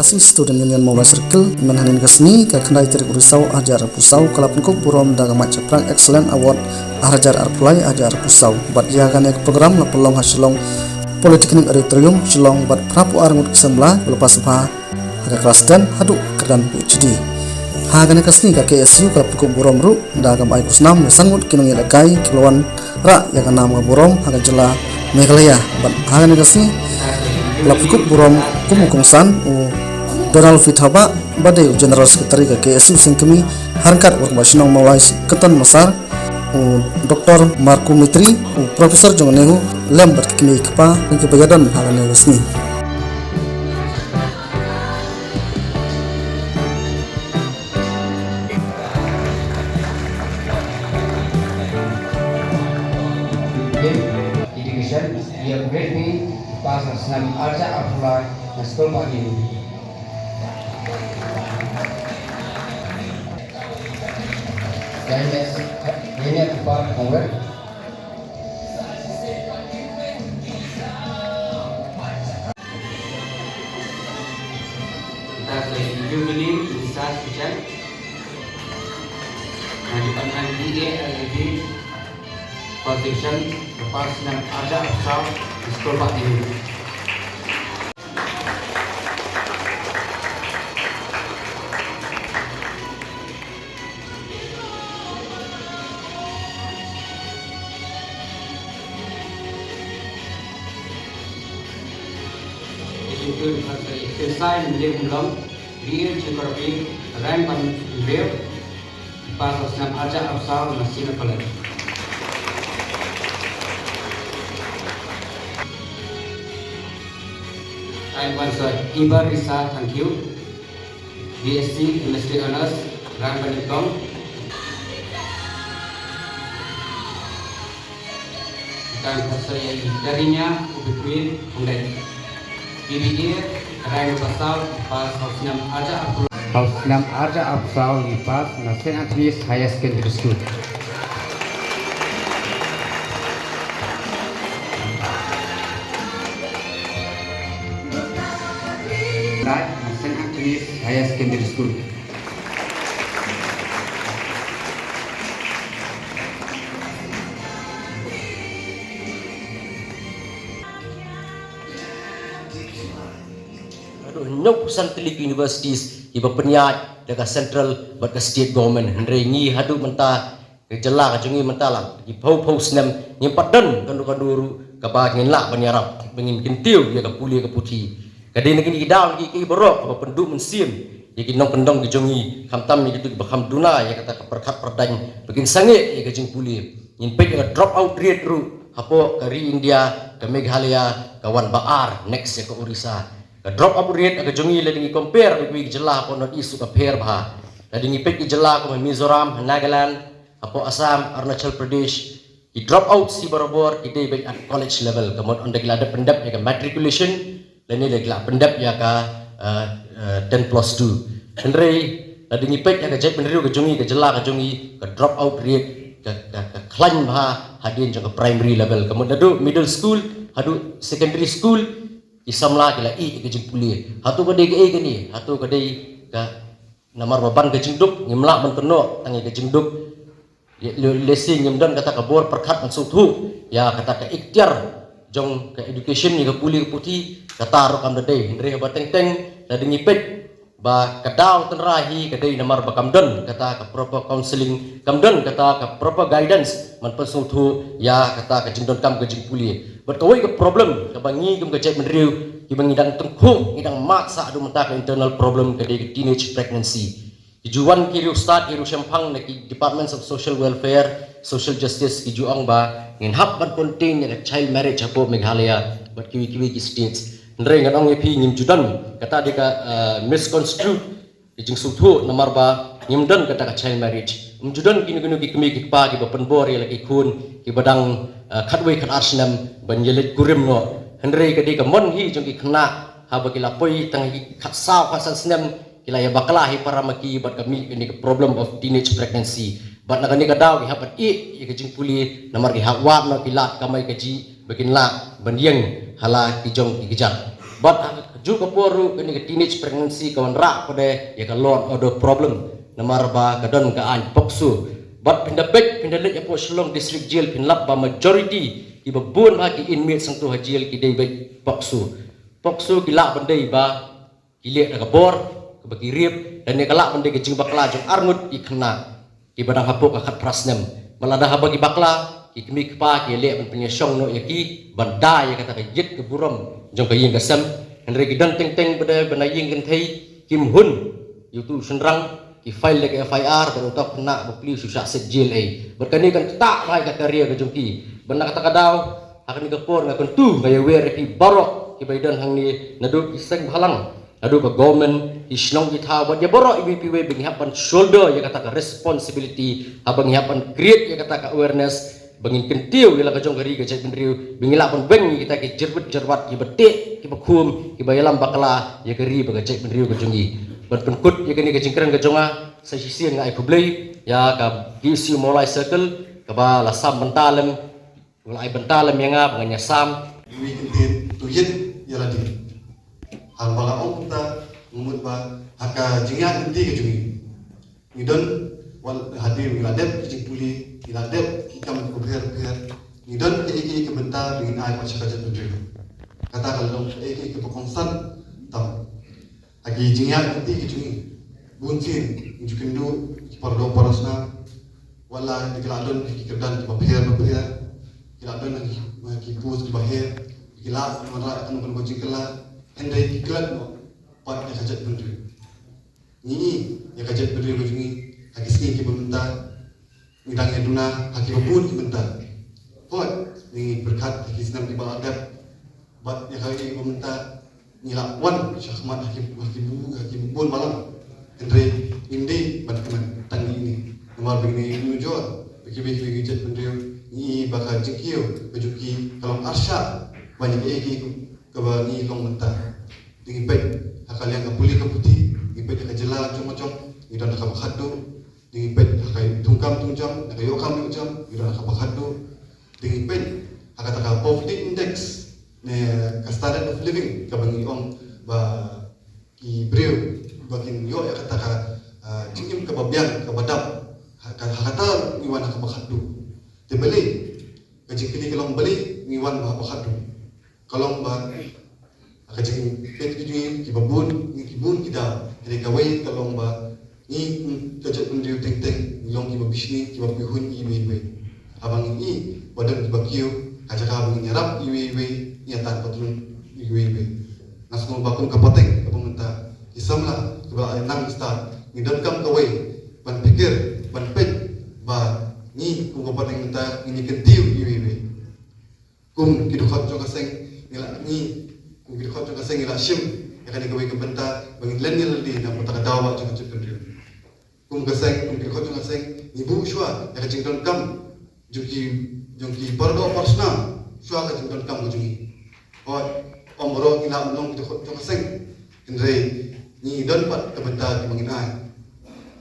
Asih Student Union Mobile Circle menhanin kesni ke kendai terik urisau ajar pusau kalap nikuk burom daga macaprang excellent award ajar arpulai ajar pusau bat jagan ek program la pelong hasilong Politeknik Auditorium Shillong bat prapu arngut kesemla lepas bah agak kelas 10 haduk kedan PhD hagan kesni ke KSU kalap nikuk burom ru daga mai kusnam sangut kinung yelakai kiloan ra yang nama burom haga jela Meghalaya bat hagan kesni kalap nikuk burom kumukungsan Donald Fithaba badai General Secretary ke KSU singkemi harkat warmasinong mawai keton masar Dr. Marco Mitri Profesor Jongenehu lembat kini kepa dan kebayadan hagan resmi Education yang berarti pasal senam arja apalai naskol pagi ini apa kongres kita jubilee bisa hujan hadapan DA LED position lepas senam arja asal naskol pagi itu selesai menjadi belum dia cekerpi rem pan bel pas senam aja asal masih nak I want to Ibar Risa, thank you. BSc Chemistry Honors, Ram Panikong. Dan saya darinya Ubituin Undai. BBA Ram Pasal pas Hausnam Arja Absal pas Nasen Atris Higher Secondary School. St. Anthony's Higher Secondary School. No Scientific Universities iba peniat dekat central buat ke state government hendai ngi hadu mentah ke jela ke jungi mentah lah di pau senam nyempat dan kandu-kandu ke bah ngin lak penyarap pengin kentiu dia ke puli ke putih kadai negini kidal ki borok apa penduk mensim ya ki nong pendong ke jungi khamtam ni gitu baham duna ya kata ke perkat perdan begin sange ya ke jing puli nyin pe ke drop out rate ru hapo kari India ke Meghalaya kawan baar next ya ke Orissa drop up rate aga jongi ladingi compare between jela ko not isu ka pair bah ladingi pek jela ko Mizoram Nagaland apo Assam Arunachal Pradesh I drop out si barobor ide baik at college level kemudian onda gila ada pendap ya ka matriculation dan ini gila pendap ya ka 10+2 henry ladingi pek aga jek penriu ka jongi ka jela ka jongi ka drop out rate ka klan bah hadin jang ka primary level kemudian adu middle school adu secondary school Isamla kila ke jing puli hatu kadai ke ni hatu kadai ka namar baban ke jingduk ngimla menteno tangi ke jingduk lesi ngimdan kata ka bor perkat maksud tu ya kata ka ikhtiar jong ke education ni ke puli ke puti kata ro kam dadai hendre ba teng teng dadi ngipet ba kadau tenrahi kadai namar ba kamdan kata ka proper counseling kamdan kata ka proper guidance man pasung tu ya kata ka jingdon kam ke jing puli but kawai ke problem ke bangi kem ke cek menriu ki bangidang tengku ngidang maksa adu mentah ke internal problem ke teenage pregnancy tujuan kiru start kiru sempang ki Department of Social Welfare Social Justice ki juang ba ngin hab ban penting ya child marriage apo Meghalaya but kiwi ki states ndre ngan ong epi ngim judan kata dia ka misconstrue ki jing suthu namar ba ngimdan kata ka child marriage judan kini ki kemi ki pa ki ba penbor ya laki kun ki badang khatwei khat arsenam banyelit kurim no hendrei kadi ka mon hi jong ki khna ha ba ki lapoi tang ki khat saw khasan senam kila ya bakla hi para maki bat kami ini problem of teenage pregnancy bat na kani ka daw ki hapat i ki jing puli namar ki hawat no ki lat kamai ka ji bakin la bandiang hala ki jong ki gejak but juga poru kini ke teenage pregnancy kawan rak pada ya ka lot of the problem namar ba kadon ka an poksu but pinda lek ya po Shillong district jail pinlap ba majority iba bun ba ki inmate sang tu ha jail ki dei ba poksu gila bandai ba gile da bor ke bagi riep dan ne kala bandai ke jing bakla jong arngut ikna ki badang hapuk ka khat prasnem malada ha bagi bakla ki kemi pa ki le ban punya syong no yaki bandai ya kata yit ke buram jong ka yin kasam henry ki dan teng bada banaying kan thei kim hun yutu senrang ki file le ke FIR baru tak kena bukli susah set jail berkani kan tak mai ka career ke jong ki benda kata kadau akan digapor ngakon tu gaya wer ki barok ki baidan hang ni nadu iseng halang nadu ka government isnong itha buat ya borok IBPW binghapan shoulder ya kata ka responsibility abang hiapan create ya kata ka awareness bangin kentiu ila ka jong gari ka jek benriu bingila pon beng kita ki jerwat ki betik ki bakum ki bayalam bakla ya gari ba jek benriu ka jongi berpenkut ya kini ka jingkran ka jonga sa sisian ngai publik ya ka gisi mulai circle ka ba lasam bentalem mulai bentalem yang ngap nganya sam Iwi kentin tuyen ya ladi hal bala ong kita ngumut ba haka jingya kenti ke jungi ngidon wal hadir wiladep kijing puli wiladep kikam kubher ngidon ke benta dengan ai pa chaka jadul kata kalau ke pokongsan tam agi jingya kenti ke jungi bunsin jukindu pardo parasna wala dikeladon kikerdan babher kiladon ki pus ki bahir kila mara kan kon gojing kala hendai kiklat no pat ya kajat bendri ni ya kajat bendri gojingi haki sini ki benta ngidang eduna haki babun ki benta pot ni berkat haki senam di baladap bat ya kali ki benta ngila wan syahmat haki bubun malam hendai indi bat kemen tangi ini nomor begini nujur bagi kajat bendri ni bakal jengkio kejuki kalau arsya banyak ke bani long mentah dengan baik akal yang kapuli kaputi dengan baik akal jela macam idan akal bakhadu dengan baik akal tungkam tungjam akal yokam tungjam idan akal bakhadu dengan baik akal poverty index ne standard of living ka bangi ong ba ki breu bakin yo ya kata jingim ka babian ka badap hakata iwan akal bakhadu tebeli kajing kini kalau beli ngiwan bah bakhadu kalau bah kajing pet kijui kibabun kibun kita jadi kawai kalau bah ni kajak pendiu teng long kibabishni kibabihun iwe abang ini badan kibakio kajak abang nyarap iwe nyatan patrun iwe nasmul bakun kapateng abang minta isamlah kibal nang start ngidon kam kawai ban pikir ban pet bah ni kung kapateng minta ini kentiu iwe kung kidukhat jo kaseng ila ni kung kidukhat jo kaseng ila shim ya kan gawai ke benta bangin lenil di na mata dawa jo jo pendri kung kidukhat jo kaseng ni bu shwa ya kan jingdon kam jongki pardo parsna shwa ka jingdon kam gojungi omro ila nong kidukhat jo kaseng indre ni don pat ke benta bangin ai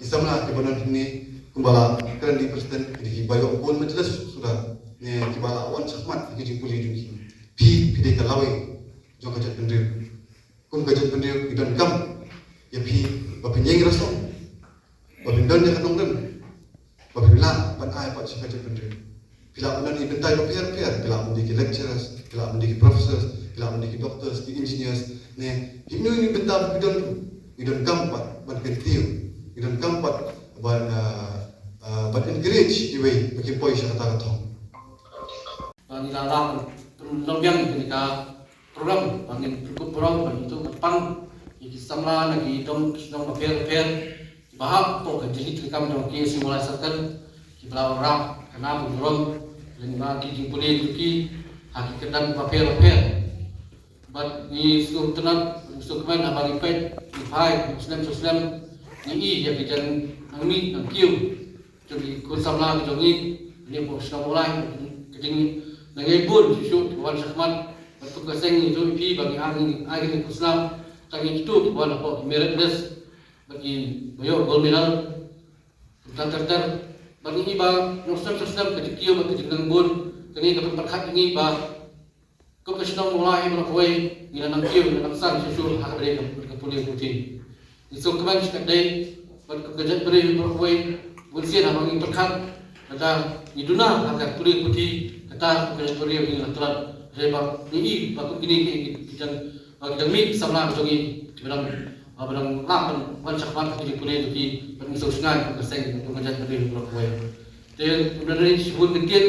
isamna ke bonon ni kumbala keren di presiden di bayo pun menjelas sudah ne kibala awan sakmat di puli jungi pi de kalawe jong kajat pendir kum kajat pendir idan kam ya pi bapinyeng raso babindon ya kanong den babila ban ai pat kajat pendir bila unan ni bentai bapiar bila mendiki lecturers bila mendiki professors bila mendiki doctors di engineers ne hinu ni bentar idan kam pat ban kentiu idan kam pat ban but encourage iwe bagi poi siya kata-kata nilalang lumbiang ketika program angin cukup program itu kepan iki samla lagi dom paper bahap to jadi kami dong ki simulai circle ki belaw rap kena buron dan bagi di puli tuki hakikatan paper but ni skor tenan skor kemen abang ipet di pai muslim ni ya kijan angmi ang kiu jadi kun samla jongi ni po sila mulai keting nangibun shoot wan sakman betul kaseng itu pi bagi angin kuslam tangi itu wan apa meritless bagi bayo gold medal terter bagi iba nusam ketikio bagi jeneng bun kini dapat berkat ini ba kau kesenang mulai berkuai ila nang kiu nang san susul hak beri ke pulih putih. Isu keman sekadai berkejat beri berkuai bulsian abang yang terkat ada iduna hak pulih putih kata kejat beri yang telah rebak ini bakut gini kita mi samla jongi barang lapan wan sakmat di pulih di pengisu sungai keseng kejat beri berkuai. Dan kemudian sebut mungkin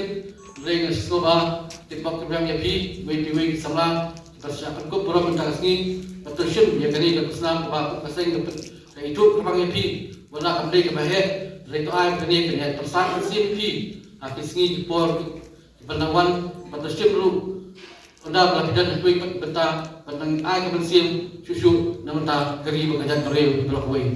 mereka sekolah timbang kemudian yapi wei samla persiapan ko pura mentas ni betul ya kini ke Islam ba pasang ke itu kemudian yapi wala kembali ke bahaya itu ai kini kena tersan simpi habis ni por penawan betul lu anda pelajaran itu benta tentang ai kebersihan susu namun tak keri bekerja kerja di blok wei